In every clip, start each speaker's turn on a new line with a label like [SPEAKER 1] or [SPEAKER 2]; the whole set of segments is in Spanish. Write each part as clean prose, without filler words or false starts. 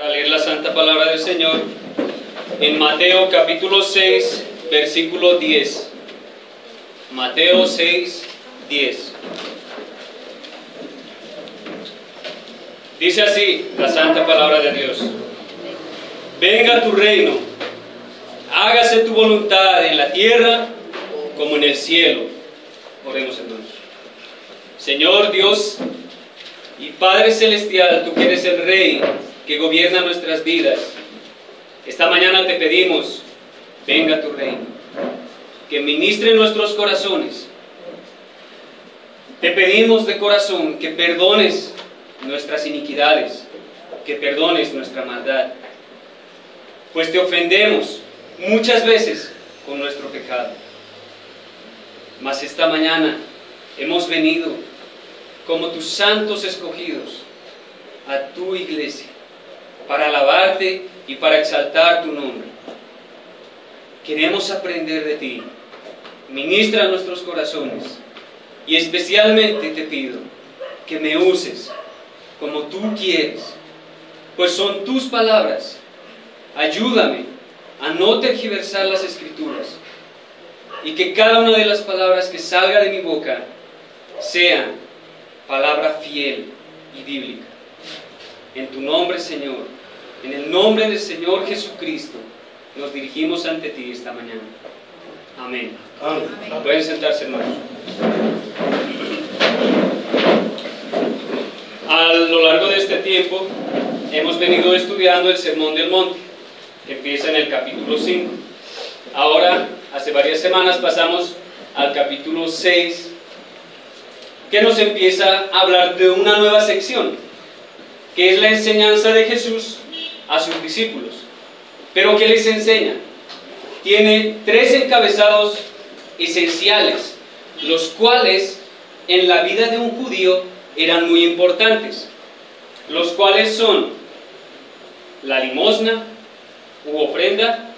[SPEAKER 1] A leer la santa palabra del Señor en Mateo capítulo 6, versículo 10. Mateo 6, 10. Dice así la santa palabra de Dios: venga tu reino, hágase tu voluntad en la tierra como en el cielo. Oremos, hermanos. Señor Dios y Padre Celestial, tú que eres el Rey que gobierna nuestras vidas, esta mañana te pedimos, venga tu reino, que ministre en nuestros corazones. Te pedimos de corazón que perdones nuestras iniquidades, que perdones nuestra maldad, pues te ofendemos muchas veces con nuestro pecado. Mas esta mañana hemos venido como tus santos escogidos a tu iglesia para alabarte y para exaltar tu nombre. Queremos aprender de ti. Ministra nuestros corazones y especialmente te pido que me uses como tú quieres, pues son tus palabras. Ayúdame a no tergiversar las Escrituras y que cada una de las palabras que salga de mi boca sea palabra fiel y bíblica. En tu nombre, Señor, en el nombre del Señor Jesucristo, nos dirigimos ante ti esta mañana. Amén. Amén. Pueden sentarse, hermanos. A lo largo de este tiempo hemos venido estudiando el Sermón del Monte, que empieza en el capítulo 5. Ahora, hace varias semanas pasamos al capítulo 6, que nos empieza a hablar de una nueva sección, que es la enseñanza de Jesús a sus discípulos. ¿Pero qué les enseña? Tiene 3 encabezados esenciales, los cuales en la vida de un judío eran muy importantes, los cuales son la limosna u ofrenda,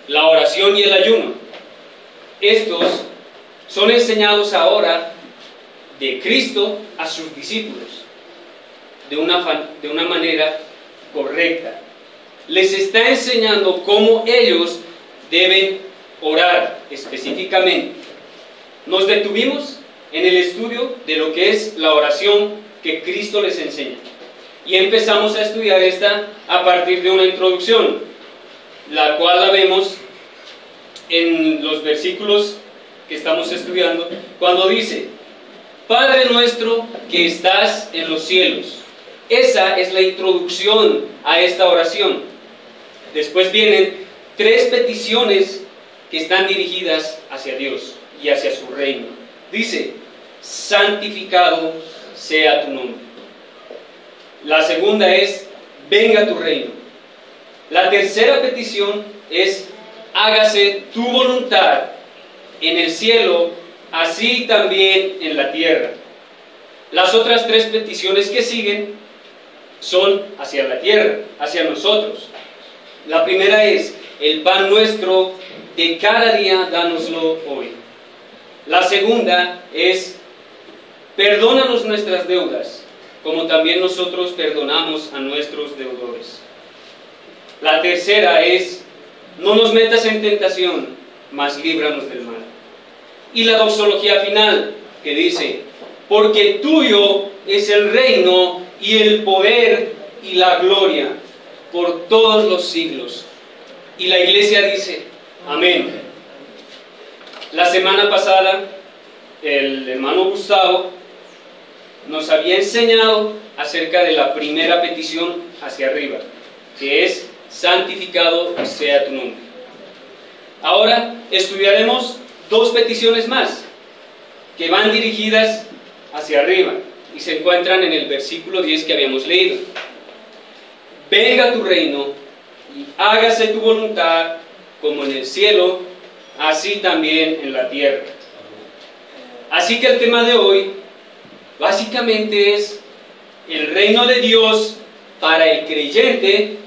[SPEAKER 1] la oración y el ayuno. Estos son enseñados ahora de Cristo a sus discípulos de una manera correcta. Les está enseñando cómo ellos deben orar específicamente. Nos detuvimos en el estudio de lo que es la oración que Cristo les enseña y empezamos a estudiar esta a partir de una introducción, la cual la vemos en los versículos que estamos estudiando, cuando dice: Padre nuestro que estás en los cielos. Esa es la introducción a esta oración. Después vienen 3 peticiones que están dirigidas hacia Dios y hacia su reino. Dice: santificado sea tu nombre. La segunda es: venga tu reino. La tercera petición es: hágase tu voluntad en el cielo, así también en la tierra. Las otras 3 peticiones que siguen son hacia la tierra, hacia nosotros. La primera es: el pan nuestro de cada día, dánoslo hoy. La segunda es: perdónanos nuestras deudas, como también nosotros perdonamos a nuestros deudores. La tercera es: no nos metas en tentación, mas líbranos del mal. Y la doxología final, que dice: porque tuyo es el reino y el poder y la gloria por todos los siglos. Y la iglesia dice: amén. La semana pasada el hermano Gustavo nos había enseñado acerca de la primera petición hacia arriba, que es: santificado sea tu nombre. Ahora estudiaremos 2 peticiones más que van dirigidas hacia arriba y se encuentran en el versículo 10 que habíamos leído. Venga tu reino y hágase tu voluntad como en el cielo, así también en la tierra. Así que el tema de hoy básicamente es el reino de Dios para el creyente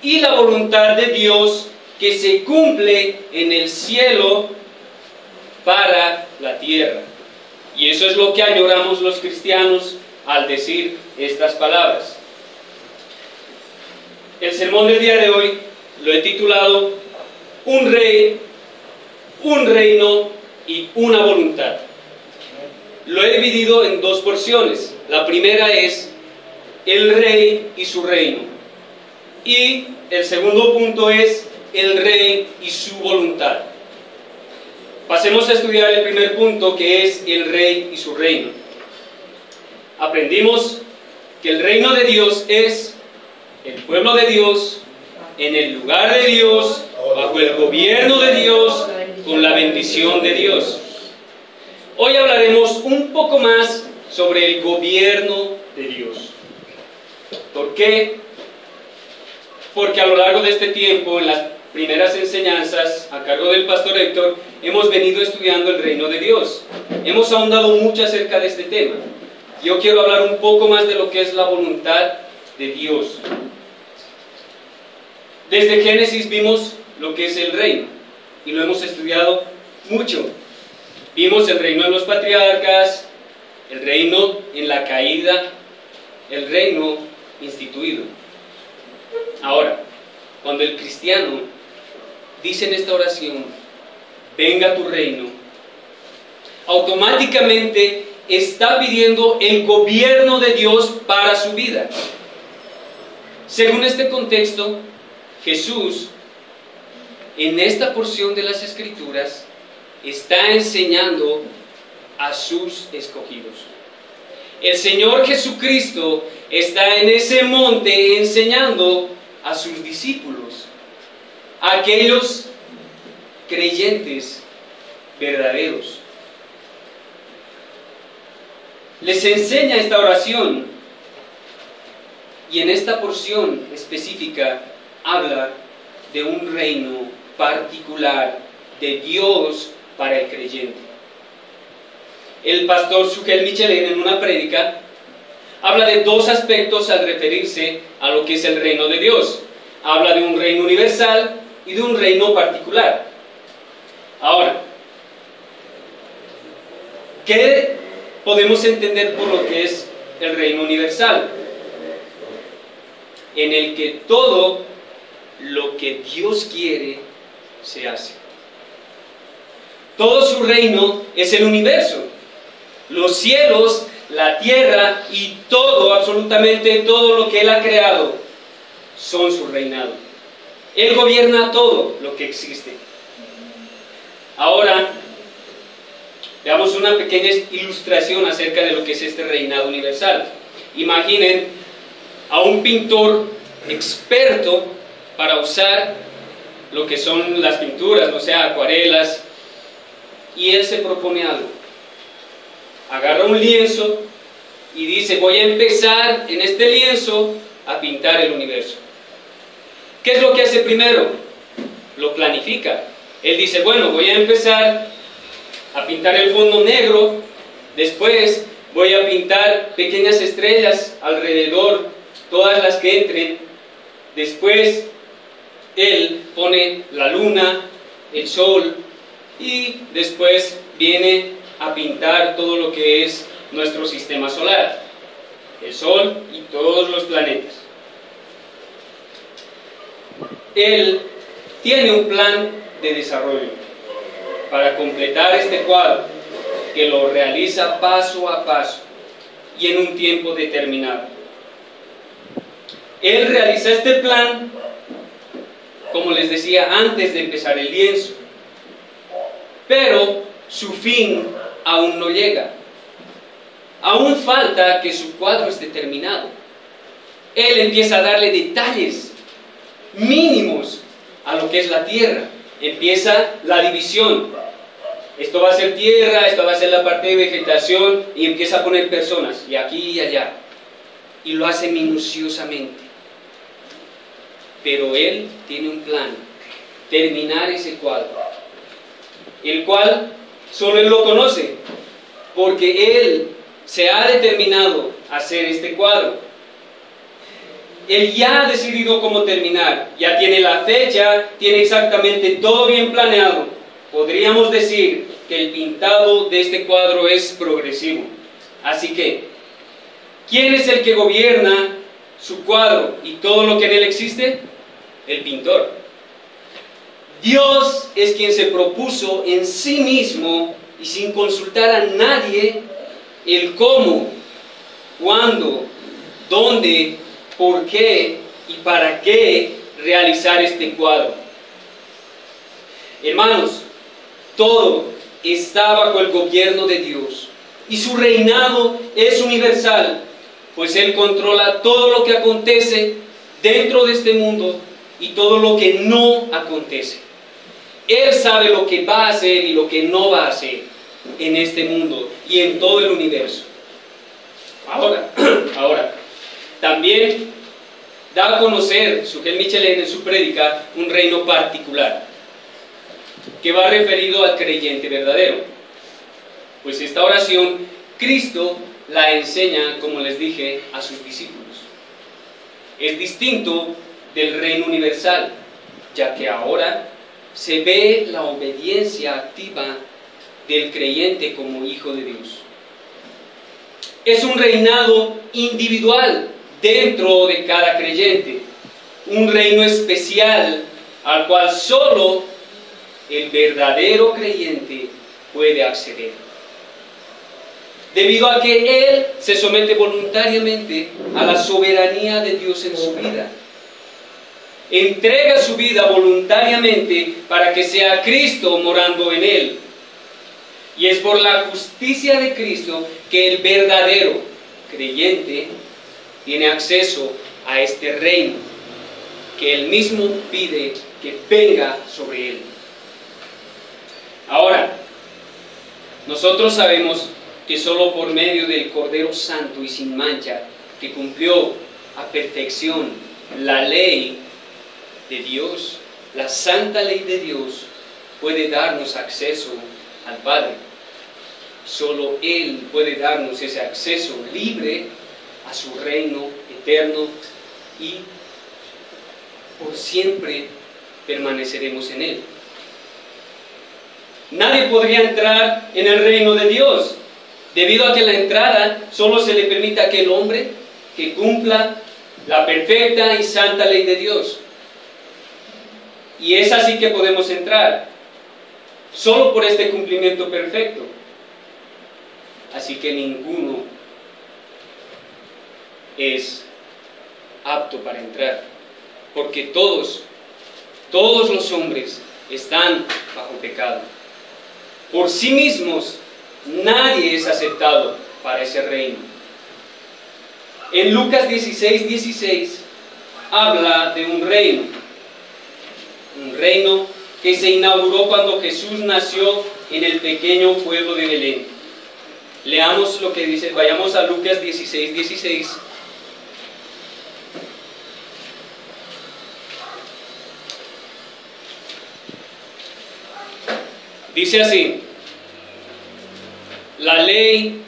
[SPEAKER 1] y la voluntad de Dios que se cumple en el cielo para la tierra. Y eso es lo que añoramos los cristianos al decir estas palabras. El sermón del día de hoy lo he titulado Un rey, un reino y una voluntad. Lo he dividido en dos porciones. La primera es el rey y su reino. Y el segundo punto es el rey y su voluntad. Pasemos a estudiar el primer punto, que es el rey y su reino. Aprendimos que el reino de Dios es el pueblo de Dios, en el lugar de Dios, bajo el gobierno de Dios, con la bendición de Dios. Hoy hablaremos un poco más sobre el gobierno de Dios. ¿Por qué? Porque a lo largo de este tiempo, en las primeras enseñanzas a cargo del pastor Héctor, hemos venido estudiando el reino de Dios. Hemos ahondado mucho acerca de este tema. Yo quiero hablar un poco más de lo que es la voluntad de Dios. Desde Génesis vimos lo que es el reino y lo hemos estudiado mucho. Vimos el reino de los patriarcas, el reino en la caída, el reino instituido. Ahora, cuando el cristiano dice en esta oración, venga tu reino, automáticamente está pidiendo el gobierno de Dios para su vida. Según este contexto, Jesús, en esta porción de las Escrituras, está enseñando a sus escogidos. El Señor Jesucristo está en ese monte enseñando a sus discípulos, a aquellos creyentes verdaderos. Les enseña esta oración y en esta porción específica habla de un reino particular de Dios para el creyente. El pastor Sugel Michelin, en una prédica, habla de dos aspectos al referirse a lo que es el reino de Dios. Habla de un reino universal y de un reino particular. Ahora, ¿qué podemos entender por lo que es el reino universal? En el que todo lo que Dios quiere se hace. Todo su reino es el universo. Los cielos, la tierra y todo, absolutamente todo lo que Él ha creado, son su reinado. Él gobierna todo lo que existe. Ahora, veamos una pequeña ilustración acerca de lo que es este reinado universal. Imaginen a un pintor experto para usar lo que son las pinturas, o sea, acuarelas, y él se propone algo. Agarra un lienzo y dice, voy a empezar en este lienzo a pintar el universo. ¿Qué es lo que hace primero? Lo planifica. Él dice, bueno, voy a empezar a pintar el fondo negro, después voy a pintar pequeñas estrellas alrededor, todas las que entren, después él pone la luna, el sol, y después viene a pintar todo lo que es nuestro sistema solar, el sol y todos los planetas. Él tiene un plan de desarrollo para completar este cuadro, que lo realiza paso a paso y en un tiempo determinado. Él realiza este plan, como les decía, antes de empezar el lienzo, pero su fin aún no llega. Aún falta que su cuadro esté terminado. Él empieza a darle detalles mínimos a lo que es la tierra. Empieza la división. Esto va a ser tierra, esto va a ser la parte de vegetación, y empieza a poner personas, y aquí y allá. Y lo hace minuciosamente. Pero él tiene un plan, terminar ese cuadro, el cual solo él lo conoce, porque él se ha determinado a hacer este cuadro. Él ya ha decidido cómo terminar, ya tiene la fecha, tiene exactamente todo bien planeado. Podríamos decir que el pintado de este cuadro es progresivo. Así que, ¿quién es el que gobierna su cuadro y todo lo que en él existe? El pintor. Dios es quien se propuso en sí mismo y sin consultar a nadie el cómo, cuándo, dónde, por qué y para qué realizar este cuadro. Hermanos, todo está bajo el gobierno de Dios y su reinado es universal, pues Él controla todo lo que acontece dentro de este mundo y todo lo que no acontece. Él sabe lo que va a hacer y lo que no va a hacer en este mundo y en todo el universo. Ahora, también da a conocer Sugel Michelén en su prédica un reino particular que va referido al creyente verdadero. Pues esta oración Cristo la enseña, como les dije, a sus discípulos. Es distinto del reino universal, ya que ahora se ve la obediencia activa del creyente como hijo de Dios. Es un reinado individual dentro de cada creyente, un reino especial al cual solo el verdadero creyente puede acceder. Debido a que Él se somete voluntariamente a la soberanía de Dios en su vida. Entrega su vida voluntariamente para que sea Cristo morando en Él. Y es por la justicia de Cristo que el verdadero creyente tiene acceso a este reino que Él mismo pide que venga sobre Él. Ahora, nosotros sabemos que solo por medio del Cordero Santo y sin mancha, que cumplió a perfección la ley de Dios, la santa ley de Dios, puede darnos acceso al Padre. Solo Él puede darnos ese acceso libre a su reino eterno y por siempre permaneceremos en Él. Nadie podría entrar en el reino de Dios, debido a que la entrada solo se le permite a aquel hombre que cumpla la perfecta y santa ley de Dios. Y es así que podemos entrar, solo por este cumplimiento perfecto. Así que ninguno es apto para entrar, porque todos los hombres están bajo pecado. Por sí mismos, nadie es aceptado para ese reino. En Lucas 16:16 habla de un reino que se inauguró cuando Jesús nació en el pequeño pueblo de Belén. Leamos lo que dice, vayamos a Lucas 16:16. Dice así: la ley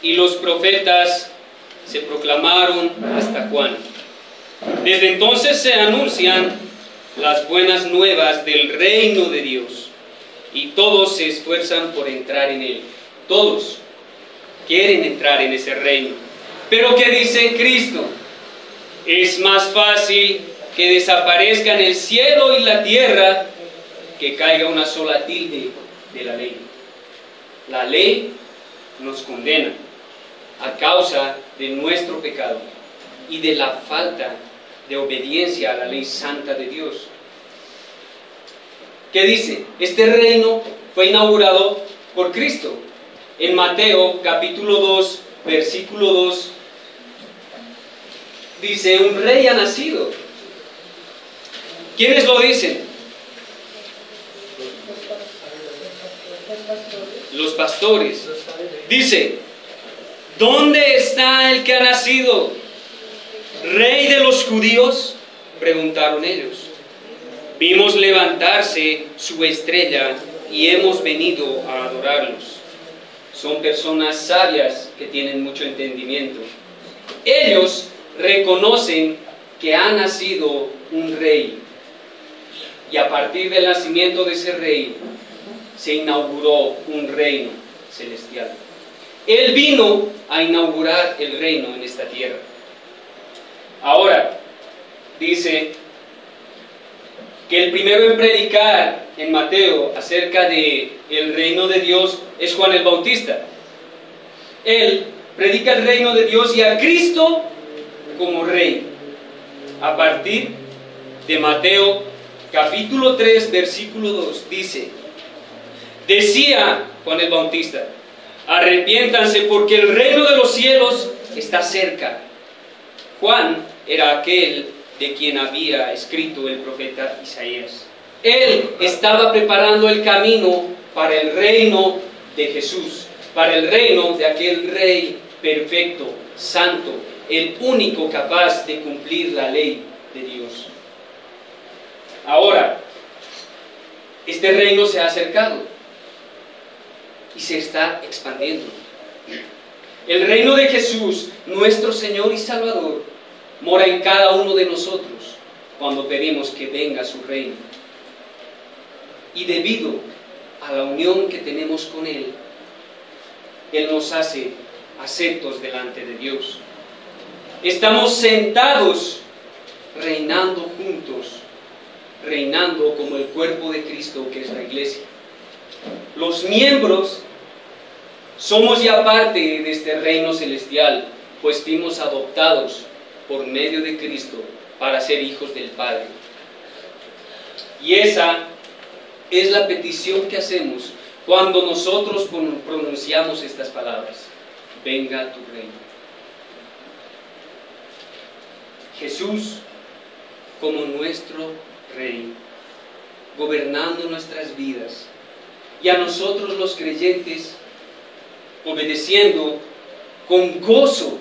[SPEAKER 1] y los profetas se proclamaron hasta Juan. Desde entonces se anuncian las buenas nuevas del reino de Dios y todos se esfuerzan por entrar en él. Todos quieren entrar en ese reino. Pero ¿qué dice Cristo? Es más fácil que desaparezcan el cielo y la tierra que caiga una sola tilde de la ley. La ley nos condena a causa de nuestro pecado y de la falta de obediencia a la ley santa de Dios. ¿Qué dice? Este reino fue inaugurado por Cristo. En Mateo capítulo 2, versículo 2, dice: un rey ha nacido. ¿Quiénes lo dicen? Los pastores. Dice: ¿dónde está el que ha nacido? ¿Rey de los judíos? Preguntaron ellos. Vimos levantarse su estrella y hemos venido a adorarlos. Son personas sabias que tienen mucho entendimiento. Ellos reconocen que ha nacido un rey. Y a partir del nacimiento de ese rey se inauguró un reino celestial. Él vino a inaugurar el reino en esta tierra. Ahora, dice que el primero en predicar en Mateo acerca de el reino de Dios es Juan el Bautista. Él predica el reino de Dios y a Cristo como rey. A partir de Mateo capítulo 3, versículo 2, dice: decía Juan el Bautista, arrepiéntanse porque el reino de los cielos está cerca. Juan era aquel de quien había escrito el profeta Isaías. Él estaba preparando el camino para el reino de Jesús, para el reino de aquel rey perfecto, santo, el único capaz de cumplir la ley de Dios. Ahora, este reino se ha acercado y se está expandiendo. El reino de Jesús, nuestro Señor y Salvador, mora en cada uno de nosotros cuando pedimos que venga su reino. Y debido a la unión que tenemos con Él, Él nos hace aceptos delante de Dios. Estamos sentados reinando juntos, reinando como el cuerpo de Cristo que es la iglesia. Los miembros somos ya parte de este reino celestial, pues fuimos adoptados por medio de Cristo para ser hijos del Padre. Y esa es la petición que hacemos cuando nosotros pronunciamos estas palabras: venga tu reino. Jesús como nuestro Rey, gobernando nuestras vidas, y a nosotros los creyentes obedeciendo con gozo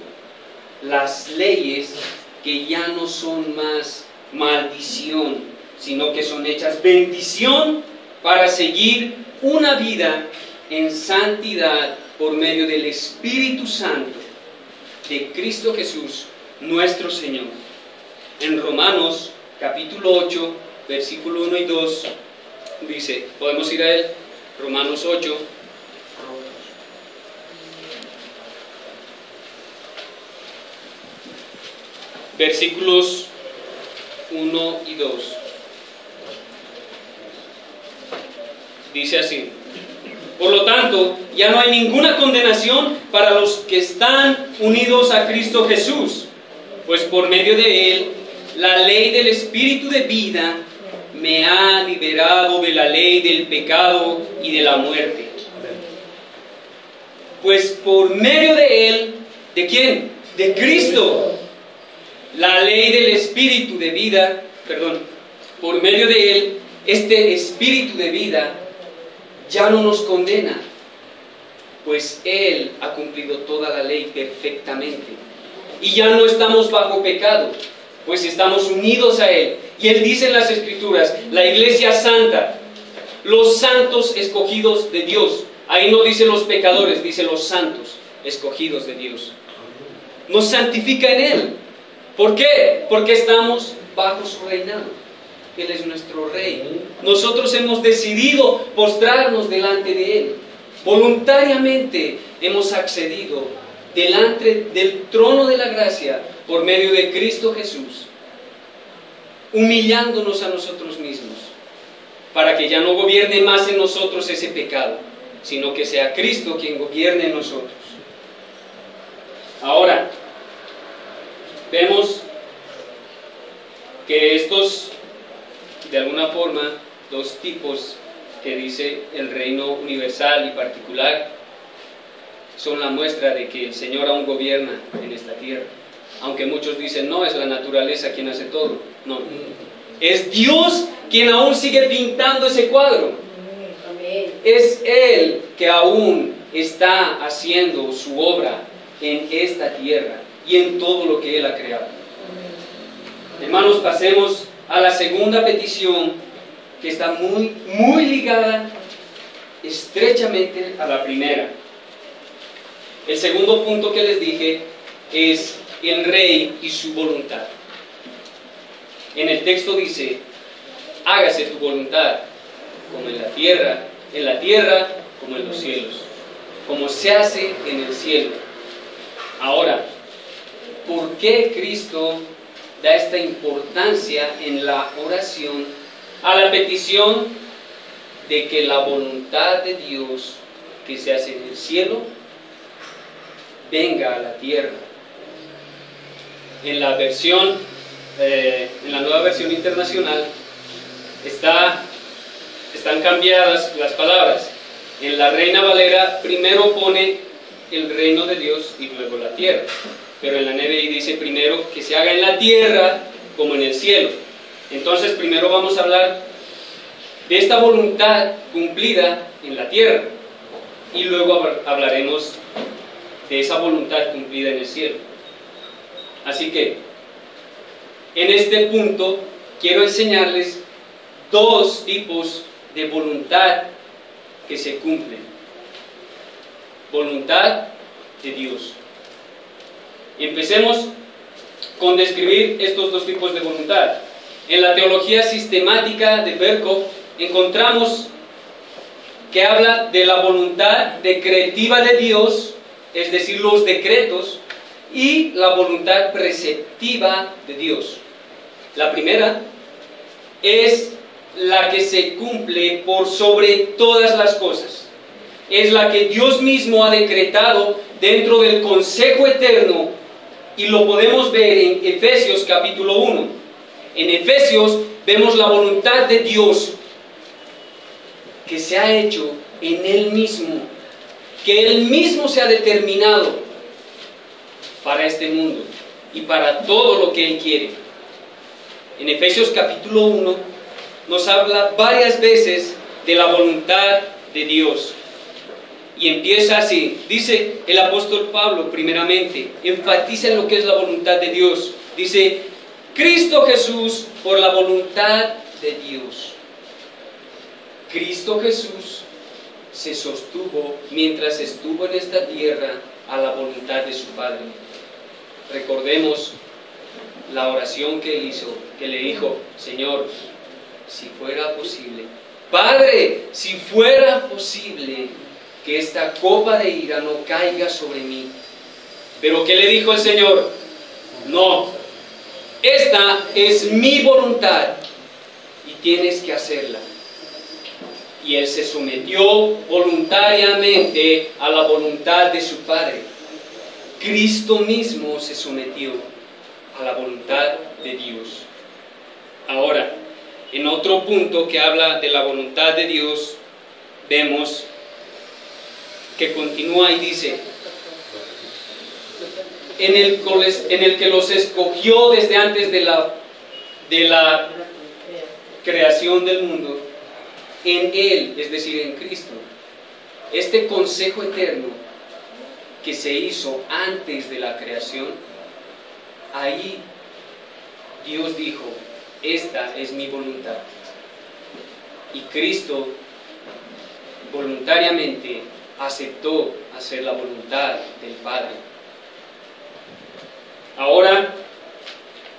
[SPEAKER 1] las leyes que ya no son más maldición, sino que son hechas bendición para seguir una vida en santidad por medio del Espíritu Santo de Cristo Jesús, nuestro Señor. En Romanos capítulo 8, versículo 1 y 2 dice, ¿podemos ir a él? Romanos 8. Versículos 1 y 2. Dice así: por lo tanto, ya no hay ninguna condenación para los que están unidos a Cristo Jesús, pues por medio de Él, la ley del Espíritu de vida me ha liberado de la ley del pecado y de la muerte. Pues por medio de Él, ¿de quién? De Cristo. La ley del Espíritu de vida, por medio de Él, este Espíritu de vida ya no nos condena, pues Él ha cumplido toda la ley perfectamente. Y ya no estamos bajo pecado, pues estamos unidos a Él. Y Él dice en las Escrituras, la Iglesia Santa, los santos escogidos de Dios. Ahí no dice los pecadores, dice los santos escogidos de Dios. Nos santifica en Él. ¿Por qué? Porque estamos bajo su reinado. Él es nuestro Rey. Nosotros hemos decidido postrarnos delante de Él. Voluntariamente hemos accedido delante del trono de la gracia por medio de Cristo Jesús, humillándonos a nosotros mismos, para que ya no gobierne más en nosotros ese pecado, sino que sea Cristo quien gobierne en nosotros. Ahora, vemos que estos, de alguna forma, dos tipos que dice el reino universal y particular, son la muestra de que el Señor aún gobierna en esta tierra. Aunque muchos dicen, no, es la naturaleza quien hace todo. No, es Dios quien aún sigue pintando ese cuadro. Es Él que aún está haciendo su obra en esta tierra y en todo lo que Él ha creado. Hermanos, pasemos a la segunda petición, que está muy ligada estrechamente a la primera. El segundo punto que les dije es el Rey y su voluntad. En el texto dice, hágase tu voluntad, como en la tierra como en los cielos, como se hace en el cielo. Ahora, ¿por qué Cristo da esta importancia en la oración a la petición de que la voluntad de Dios que se hace en el cielo venga a la tierra. En la versión, en la nueva versión internacional están cambiadas las palabras. En la Reina Valera primero pone el reino de Dios y luego la tierra, pero en la NBI dice primero que se haga en la tierra como en el cielo. Entonces primero vamos a hablar de esta voluntad cumplida en la tierra y luego hablaremos de esa voluntad cumplida en el cielo. Así que en este punto quiero enseñarles dos tipos de voluntad que se cumplen. Voluntad de Dios. Empecemos con describir estos dos tipos de voluntad. En la teología sistemática de Berkov encontramos que habla de la voluntad decretiva de Dios, es decir, los decretos, y la voluntad preceptiva de Dios. La primera es la que se cumple por sobre todas las cosas. Es la que Dios mismo ha decretado dentro del consejo eterno, y lo podemos ver en Efesios capítulo 1. En Efesios vemos la voluntad de Dios que se ha hecho en Él mismo, que Él mismo se ha determinado para este mundo y para todo lo que Él quiere. En Efesios capítulo 1 nos habla varias veces de la voluntad de Dios. Y empieza así, dice el apóstol Pablo primeramente, enfatiza en lo que es la voluntad de Dios. Dice, Cristo Jesús por la voluntad de Dios. Cristo Jesús se sostuvo mientras estuvo en esta tierra a la voluntad de su Padre. Recordemos la oración que él hizo, que le dijo, Señor, si fuera posible, Padre, si fuera posible, que esta copa de ira no caiga sobre mí. Pero ¿qué le dijo el Señor? No, esta es mi voluntad y tienes que hacerla. Y él se sometió voluntariamente a la voluntad de su Padre. Cristo mismo se sometió a la voluntad de Dios. Ahora, en otro punto que habla de la voluntad de Dios, vemos que continúa y dice, en el que los escogió desde antes de la creación del mundo, en Él, es decir, en Cristo. Este consejo eterno que se hizo antes de la creación, ahí Dios dijo, esta es mi voluntad. Y Cristo voluntariamente aceptó hacer la voluntad del Padre. Ahora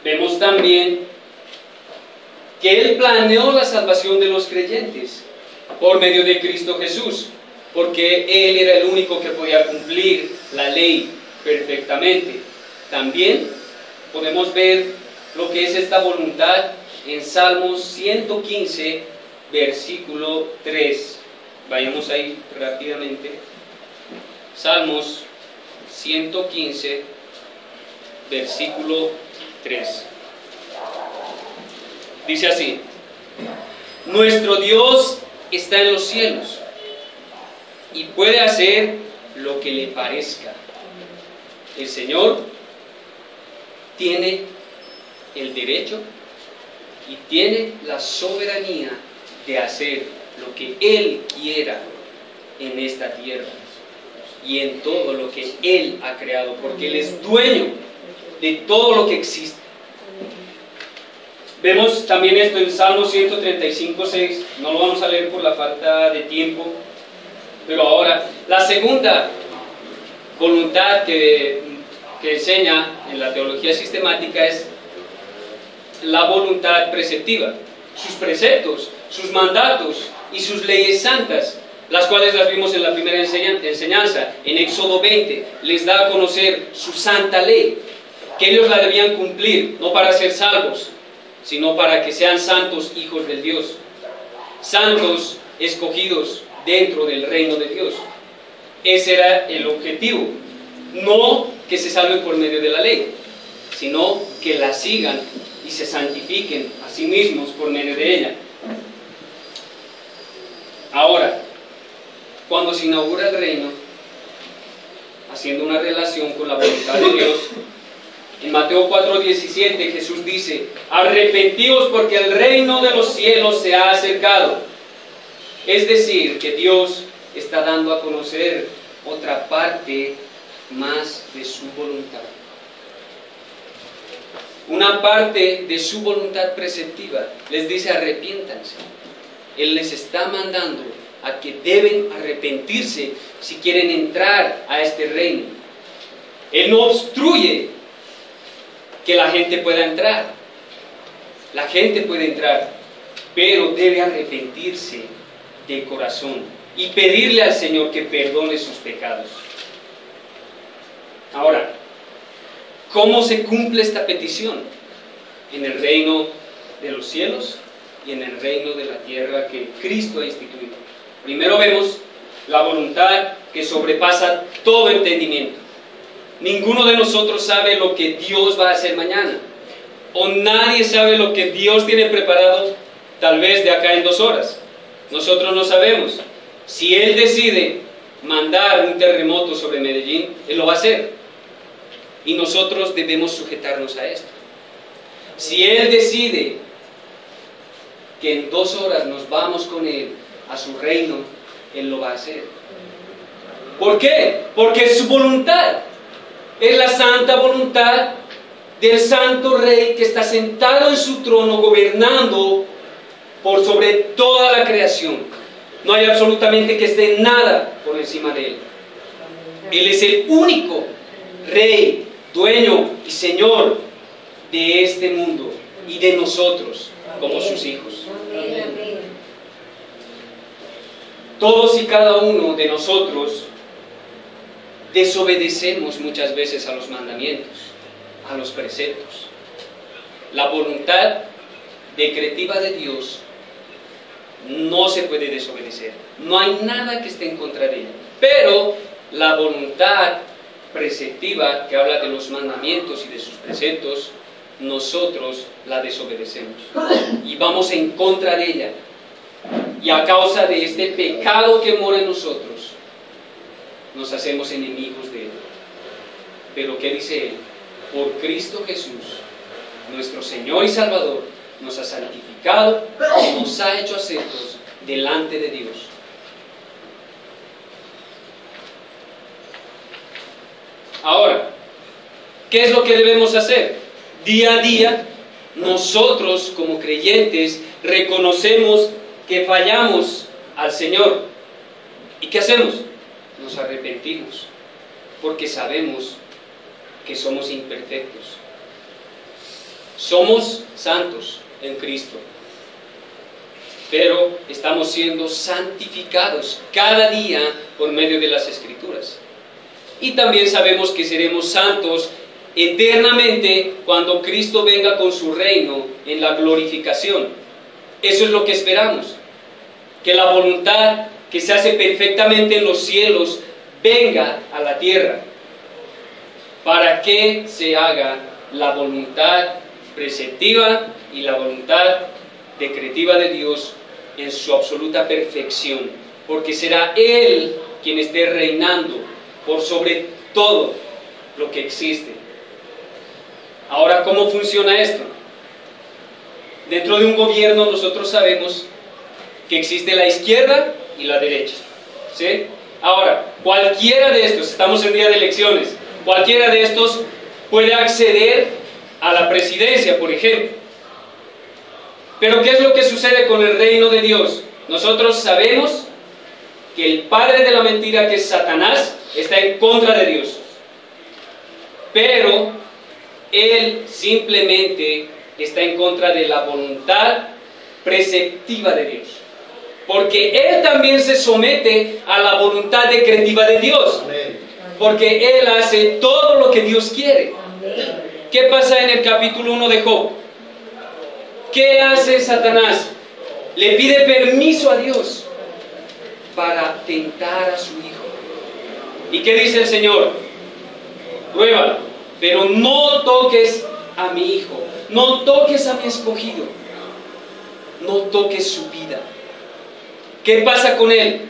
[SPEAKER 1] vemos también que Él planeó la salvación de los creyentes por medio de Cristo Jesús, porque Él era el único que podía cumplir la ley perfectamente. También podemos ver lo que es esta voluntad en Salmos 115, versículo 3. Vayamos ahí rápidamente. Salmos 115, versículo 3. Dice así, nuestro Dios está en los cielos y puede hacer lo que le parezca. El Señor tiene el derecho y tiene la soberanía de hacer lo que Él quiera en esta tierra y en todo lo que Él ha creado, porque Él es dueño de todo lo que existe. Vemos también esto en Salmo 135, 6, no lo vamos a leer por la falta de tiempo, pero ahora, la segunda voluntad que enseña en la teología sistemática es la voluntad preceptiva, sus preceptos, sus mandatos y sus leyes santas, las cuales las vimos en la primera enseñanza, en Éxodo 20, les da a conocer su santa ley. que ellos la debían cumplir, no para ser salvos, sino para que sean santos hijos del Dios, santos escogidos dentro del reino de Dios. Ese era el objetivo, no que se salven por medio de la ley, sino que la sigan y se santifiquen a sí mismos por medio de ella. Ahora, cuando se inaugura el reino, haciendo una relación con la voluntad de Dios, en Mateo 4:17 Jesús dice: arrepentíos porque el reino de los cielos se ha acercado. Es decir, que Dios está dando a conocer otra parte más de su voluntad. Una parte de su voluntad preceptiva. Les dice: arrepiéntanse. Él les está mandando a que deben arrepentirse si quieren entrar a este reino. Él no obstruye que la gente pueda entrar. La gente puede entrar, pero debe arrepentirse de corazón y pedirle al Señor que perdone sus pecados. Ahora, ¿cómo se cumple esta petición? En el reino de los cielos y en el reino de la tierra que Cristo ha instituido. Primero vemos la voluntad que sobrepasa todo entendimiento. Ninguno de nosotros sabe lo que Dios va a hacer mañana, o nadie sabe lo que Dios tiene preparado tal vez de acá en 2 horas. Nosotros no sabemos. Si Él decide mandar un terremoto sobre Medellín, Él lo va a hacer, y nosotros debemos sujetarnos a esto. Si Él decide que en 2 horas nos vamos con Él a su reino, Él lo va a hacer. ¿Por qué? Porque es su voluntad. Es la santa voluntad del santo rey que está sentado en su trono gobernando por sobre toda la creación. No hay absolutamente que esté nada por encima de Él. Él es el único rey, dueño y señor de este mundo y de nosotros como sus hijos. Todos y cada uno de nosotros desobedecemos muchas veces a los mandamientos, a los preceptos. La voluntad decretiva de Dios no se puede desobedecer. No hay nada que esté en contra de ella. Pero la voluntad preceptiva que habla de los mandamientos y de sus preceptos, nosotros la desobedecemos y vamos en contra de ella. Y a causa de este pecado que mora en nosotros, nos hacemos enemigos de Él. Pero ¿qué dice Él? Por Cristo Jesús, nuestro Señor y Salvador, nos ha santificado y nos ha hecho aceptos delante de Dios. Ahora, ¿qué es lo que debemos hacer? Día a día, nosotros como creyentes reconocemos que fallamos al Señor. ¿Y qué hacemos? Nos arrepentimos, porque sabemos que somos imperfectos. Somos santos en Cristo, pero estamos siendo santificados cada día por medio de las Escrituras. Y también sabemos que seremos santos eternamente cuando Cristo venga con su reino en la glorificación. Eso es lo que esperamos, que la voluntad que se hace perfectamente en los cielos venga a la tierra, para que se haga la voluntad preceptiva y la voluntad decretiva de Dios en su absoluta perfección, porque será Él quien esté reinando por sobre todo lo que existe. Ahora, ¿cómo funciona esto? Dentro de un gobierno nosotros sabemos que existe la izquierda y la derecha, ¿sí? Ahora, cualquiera de estos, estamos en día de elecciones, cualquiera de estos puede acceder a la presidencia, por ejemplo. Pero ¿qué es lo que sucede con el reino de Dios? Nosotros sabemos que el padre de la mentira, que es Satanás, está en contra de Dios. Pero él simplemente está en contra de la voluntad preceptiva de Dios, porque él también se somete a la voluntad decretiva de Dios, porque él hace todo lo que Dios quiere. ¿Qué pasa en el capítulo 1 de Job? ¿Qué hace Satanás? Le pide permiso a Dios para tentar a su hijo. ¿Y qué dice el Señor? Pruébalo, pero no toques a mi hijo, no toques a mi escogido, no toques su vida. ¿Qué pasa con él?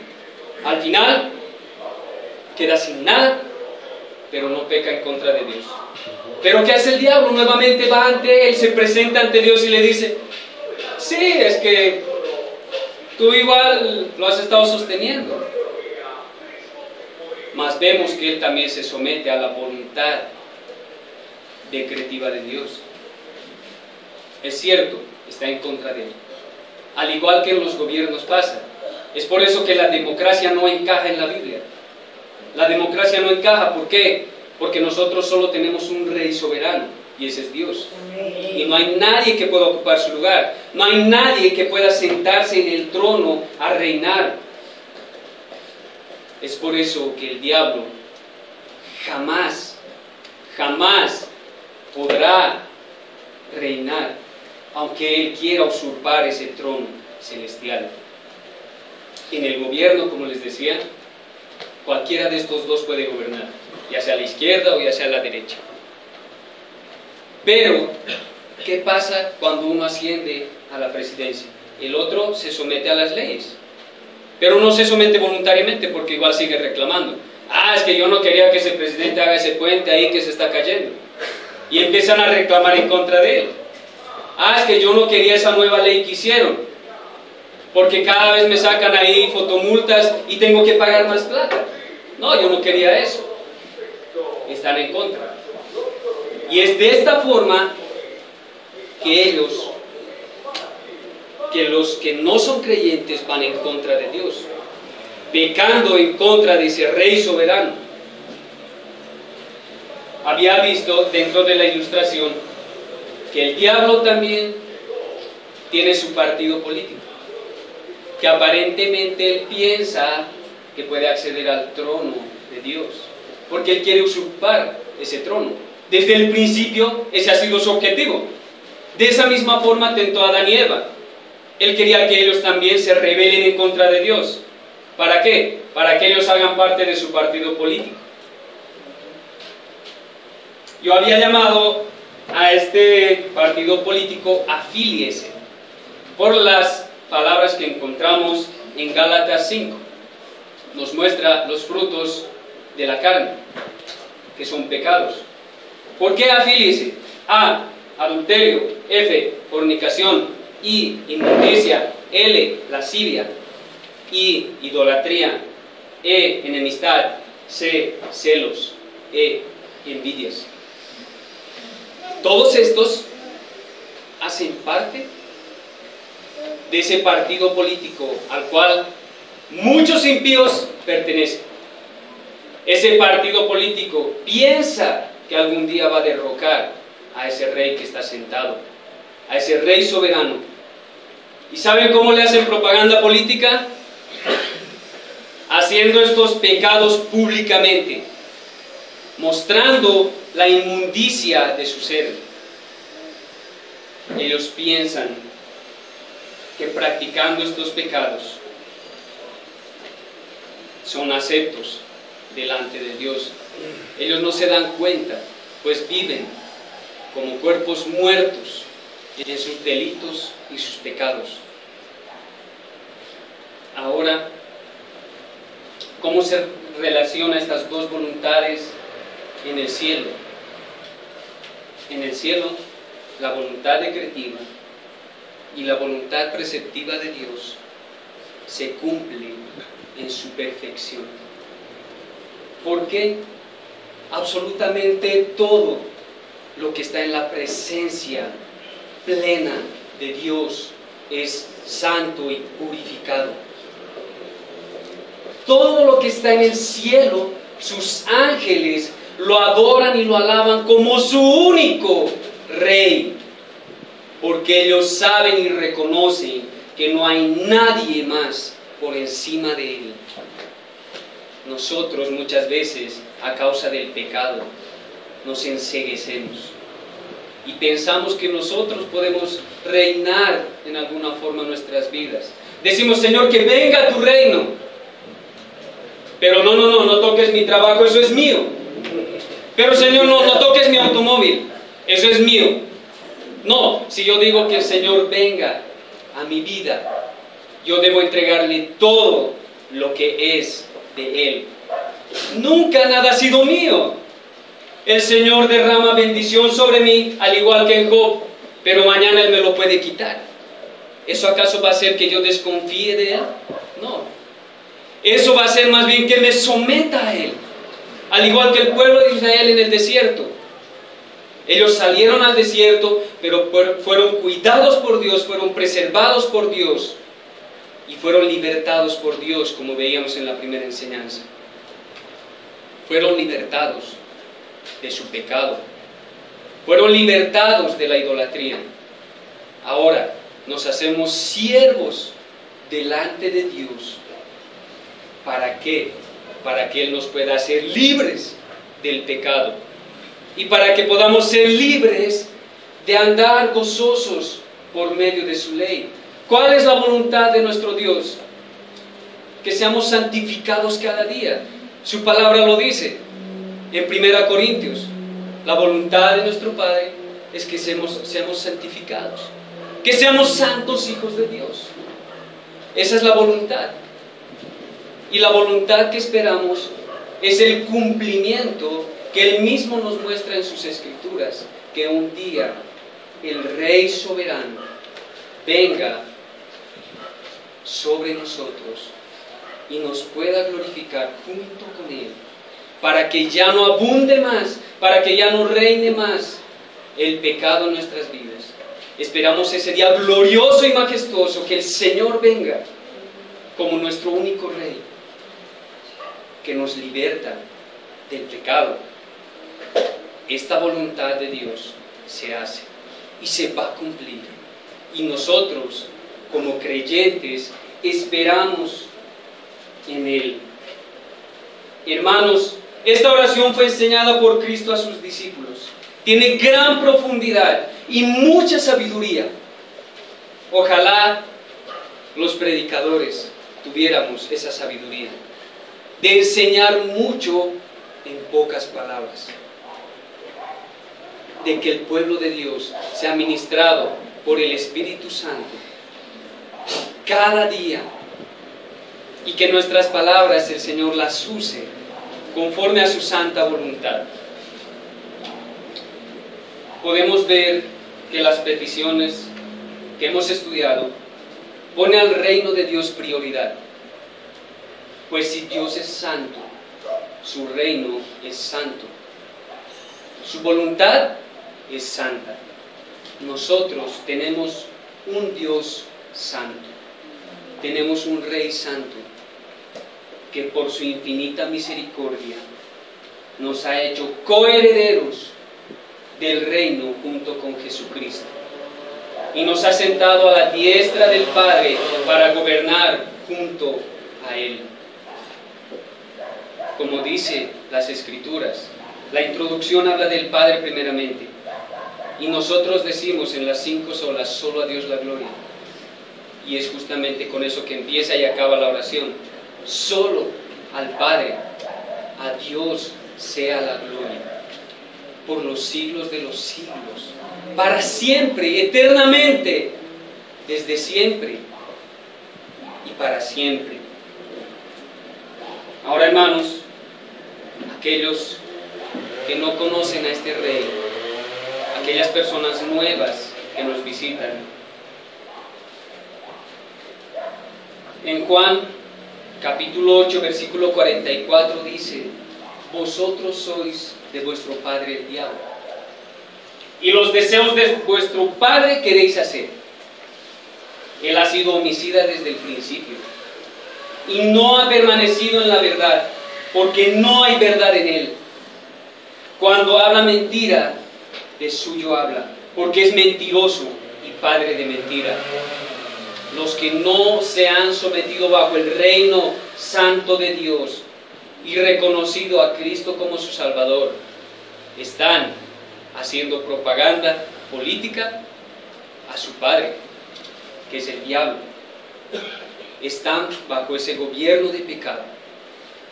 [SPEAKER 1] Al final queda sin nada, pero no peca en contra de Dios. Pero ¿qué hace el diablo? Nuevamente va ante él, se presenta ante Dios y le dice: sí, es que tú igual lo has estado sosteniendo. Mas vemos que él también se somete a la voluntad decretiva de Dios. Es cierto, está en contra de él. Al igual que en los gobiernos pasa. Es por eso que la democracia no encaja en la Biblia. La democracia no encaja, ¿por qué? Porque nosotros solo tenemos un rey soberano, y ese es Dios. Y no hay nadie que pueda ocupar su lugar. No hay nadie que pueda sentarse en el trono a reinar. Es por eso que el diablo jamás podrá reinar, aunque él quiera usurpar ese trono celestial. En el gobierno, como les decía, cualquiera de estos dos puede gobernar, ya sea a la izquierda o ya sea a la derecha. Pero, ¿qué pasa cuando uno asciende a la presidencia? El otro se somete a las leyes, pero no se somete voluntariamente porque igual sigue reclamando. Es que yo no quería que ese presidente haga ese puente ahí que se está cayendo. Y empiezan a reclamar en contra de él. Es que yo no quería esa nueva ley que hicieron, porque cada vez me sacan ahí fotomultas y tengo que pagar más plata. No, yo no quería eso. Están en contra. Y es de esta forma que los que no son creyentes van en contra de Dios, pecando en contra de ese rey soberano. Había visto dentro de la ilustración que el diablo también tiene su partido político, que aparentemente él piensa que puede acceder al trono de Dios, porque él quiere usurpar ese trono. Desde el principio ese ha sido su objetivo. De esa misma forma tentó a Adán y Eva. Él quería que ellos también se rebelen en contra de Dios. ¿Para qué? Para que ellos hagan parte de su partido político. Yo había llamado a este partido político afíliese, por las palabras que encontramos en Gálatas 5. Nos muestra los frutos de la carne, que son pecados. ¿Por qué afíliese? A, adulterio; F, fornicación; I, inmundicia; L, lascivia; I, idolatría; E, enemistad; C, celos; E, envidias. Todos estos hacen parte de ese partido político al cual muchos impíos pertenecen. Ese partido político piensa que algún día va a derrocar a ese rey que está sentado, a ese rey soberano. ¿Y saben cómo le hacen propaganda política? Haciendo estos pecados públicamente, mostrando la inmundicia de su ser. Ellos piensan que practicando estos pecados son aceptos delante de Dios. Ellos no se dan cuenta, pues viven como cuerpos muertos en sus delitos y sus pecados. Ahora, ¿cómo se relaciona estas dos voluntades en el cielo? En el cielo, la voluntad decretiva y la voluntad preceptiva de Dios se cumplen en su perfección. ¿Por qué? Absolutamente todo lo que está en la presencia plena de Dios es santo y purificado. Todo lo que está en el cielo, sus ángeles lo adoran y lo alaban como su único Rey, porque ellos saben y reconocen que no hay nadie más por encima de Él. Nosotros muchas veces, a causa del pecado, nos enceguecemos y pensamos que nosotros podemos reinar en alguna forma en nuestras vidas. Decimos, Señor, que venga tu reino. Pero no toques mi trabajo, eso es mío. Pero Señor, no toques mi automóvil, eso es mío. No, si yo digo que el Señor venga a mi vida, yo debo entregarle todo lo que es de Él. Nunca nada ha sido mío. El Señor derrama bendición sobre mí, al igual que en Job, pero mañana Él me lo puede quitar. ¿Eso acaso va a hacer que yo desconfíe de Él? No. Eso va a ser más bien que me someta a Él, al igual que el pueblo de Israel en el desierto. Ellos salieron al desierto, pero fueron cuidados por Dios, fueron preservados por Dios y fueron libertados por Dios, como veíamos en la primera enseñanza. Fueron libertados de su pecado, fueron libertados de la idolatría. Ahora nos hacemos siervos delante de Dios. ¿Para qué? Para que Él nos pueda hacer libres del pecado y para que podamos ser libres de andar gozosos por medio de su ley. ¿Cuál es la voluntad de nuestro Dios? Que seamos santificados cada día. Su palabra lo dice en 1 Corintios. La voluntad de nuestro Padre es que seamos santificados, que seamos santos hijos de Dios. Esa es la voluntad. Y la voluntad que esperamos es el cumplimiento que Él mismo nos muestra en sus Escrituras, que un día el Rey soberano venga sobre nosotros y nos pueda glorificar junto con Él, para que ya no abunde más, para que ya no reine más el pecado en nuestras vidas. Esperamos ese día glorioso y majestuoso, que el Señor venga como nuestro único Rey, que nos liberta del pecado. Esta voluntad de Dios se hace y se va a cumplir. Y nosotros, como creyentes, esperamos en Él. Hermanos, esta oración fue enseñada por Cristo a sus discípulos. Tiene gran profundidad y mucha sabiduría. Ojalá los predicadores tuviéramos esa sabiduría de enseñar mucho en pocas palabras, de que el pueblo de Dios sea ministrado por el Espíritu Santo cada día, y que nuestras palabras el Señor las use conforme a su santa voluntad. Podemos ver que las peticiones que hemos estudiado ponen al reino de Dios prioridad. Pues si Dios es santo, su reino es santo, su voluntad es santa. Nosotros tenemos un Dios santo, tenemos un Rey santo, que por su infinita misericordia nos ha hecho coherederos del reino junto con Jesucristo, y nos ha sentado a la diestra del Padre para gobernar junto a Él. Como dice las Escrituras, la introducción habla del Padre primeramente, y nosotros decimos en las 5 solas, solo a Dios la gloria. Y es justamente con eso que empieza y acaba la oración. Solo al Padre, a Dios sea la gloria, por los siglos de los siglos, para siempre, eternamente, desde siempre y para siempre. Ahora, hermanos, aquellos que no conocen a este Rey, aquellas personas nuevas que nos visitan, en Juan capítulo 8 versículo 44 dice: vosotros sois de vuestro padre el diablo, y los deseos de vuestro padre queréis hacer. Él ha sido homicida desde el principio y no ha permanecido en la verdad, porque no hay verdad en él. Cuando habla mentira, de suyo habla, porque es mentiroso y padre de mentira. Los que no se han sometido bajo el reino santo de Dios y reconocido a Cristo como su Salvador, están haciendo propaganda política a su padre, que es el diablo. Están bajo ese gobierno de pecado.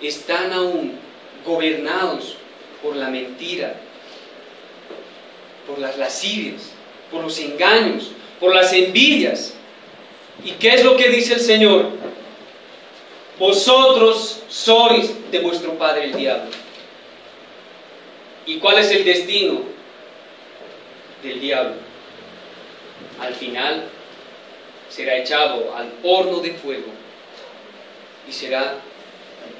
[SPEAKER 1] Están aún gobernados por la mentira, por las lascivias, por los engaños, por las envidias. ¿Y qué es lo que dice el Señor? Vosotros sois de vuestro padre el diablo. ¿Y cuál es el destino del diablo? Al final será echado al horno de fuego y será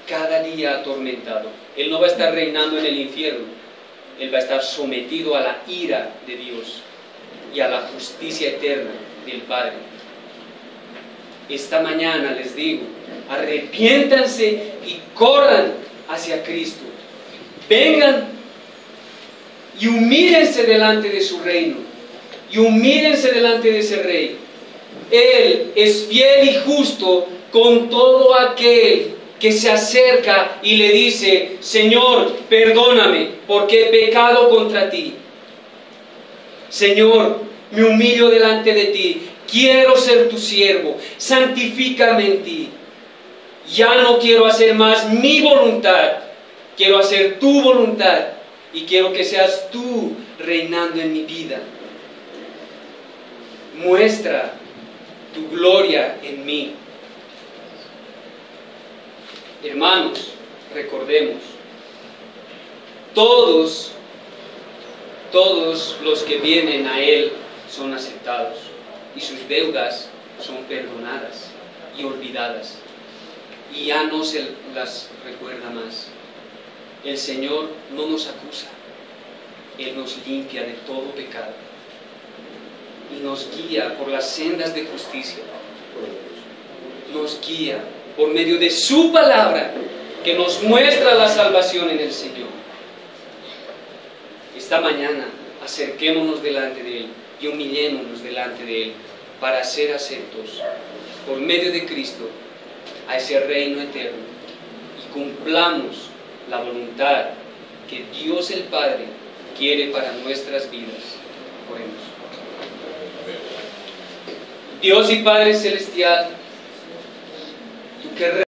[SPEAKER 1] cada día atormentado. Él no va a estar reinando en el infierno, él va a estar sometido a la ira de Dios y a la justicia eterna del Padre. Esta mañana les digo, arrepiéntanse y corran hacia Cristo. Vengan y humíllense delante de su reino, y humíllense delante de ese Rey. Él es fiel y justo con todo aquel que se acerca y le dice: Señor, perdóname porque he pecado contra ti. Señor, me humillo delante de ti, quiero ser tu siervo, santifícame en ti. Ya no quiero hacer más mi voluntad, quiero hacer tu voluntad y quiero que seas tú reinando en mi vida. Muestra tu gloria en mí. Hermanos, recordemos, todos los que vienen a Él son aceptados y sus deudas son perdonadas y olvidadas y ya no se las recuerda más. El Señor no nos acusa, Él nos limpia de todo pecado y nos guía por las sendas de justicia. Nos guía por medio de su palabra, que nos muestra la salvación en el Señor. Esta mañana acerquémonos delante de Él y humillémonos delante de Él para ser aceptos por medio de Cristo a ese reino eterno y cumplamos la voluntad que Dios el Padre quiere para nuestras vidas. Oremos. Dios y Padre Celestial, tú que